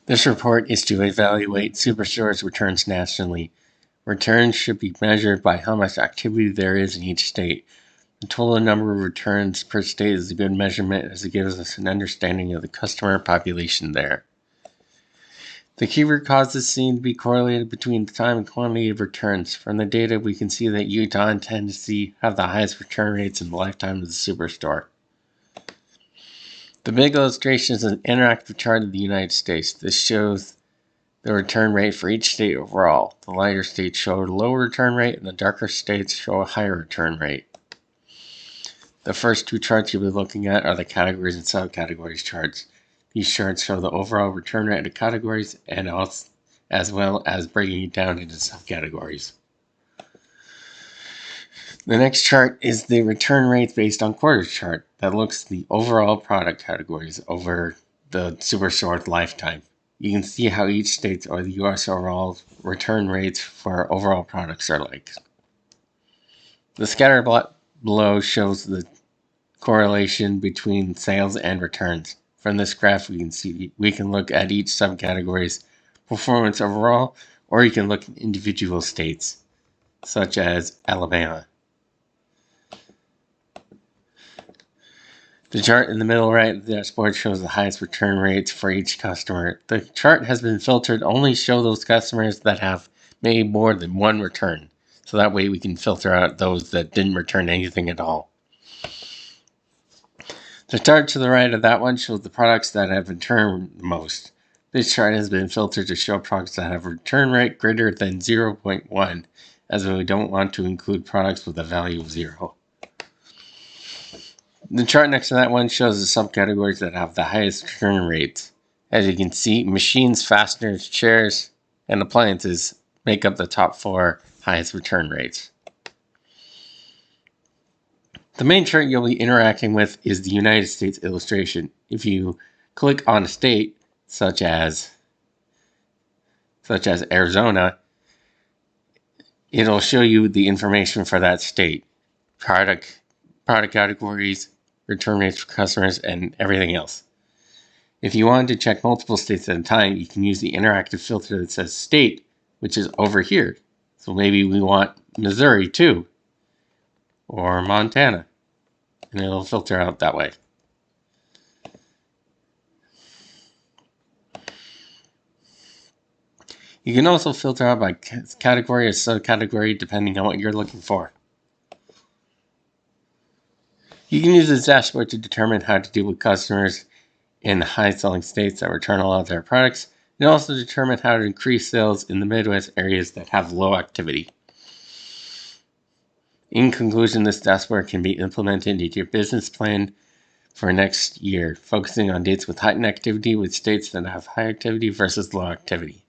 This report is to evaluate Superstore's returns nationally. Returns should be measured by how much activity there is in each state. The total number of returns per state is a good measurement as it gives us an understanding of the customer population there. The key root causes seem to be correlated between the time and quantity of returns. From the data, we can see that Utah and Tennessee have the highest return rates in the lifetime of the Superstore. The big illustration is an interactive chart of the United States. This shows the return rate for each state overall. The lighter states show a lower return rate, and the darker states show a higher return rate. The first two charts you'll be looking at are the categories and subcategories charts. These charts show the overall return rate of categories and also, as well as breaking it down into subcategories. The next chart is the return rates based on quarters chart that looks at the overall product categories over the Superstore's lifetime. You can see how each state or the U.S. overall return rates for overall products are like. The scatter plot below shows the correlation between sales and returns. From this graph, we can look at each subcategory's performance overall, or you can look at individual states, such as Alabama. The chart in the middle right of the dashboard shows the highest return rates for each customer. The chart has been filtered to only show those customers that have made more than one return. So that way we can filter out those that didn't return anything at all. The chart to the right of that one shows the products that have returned the most. This chart has been filtered to show products that have a return rate greater than 0.1, as we don't want to include products with a value of 0. The chart next to that one shows the subcategories that have the highest return rates. As you can see, machines, fasteners, chairs, and appliances make up the top 4 highest return rates. The main chart you'll be interacting with is the United States illustration. If you click on a state, such as Arizona, it'll show you the information for that state. Product categories, return rates for customers, and everything else. If you wanted to check multiple states at a time, you can use the interactive filter that says state, which is over here. So maybe we want Missouri too, or Montana, and it'll filter out that way. You can also filter out by category or subcategory depending on what you're looking for. You can use this dashboard to determine how to deal with customers in high-selling states that return a lot of their products, and also determine how to increase sales in the Midwest areas that have low activity. In conclusion, this dashboard can be implemented into your business plan for next year, focusing on dates with heightened activity with states that have high activity versus low activity.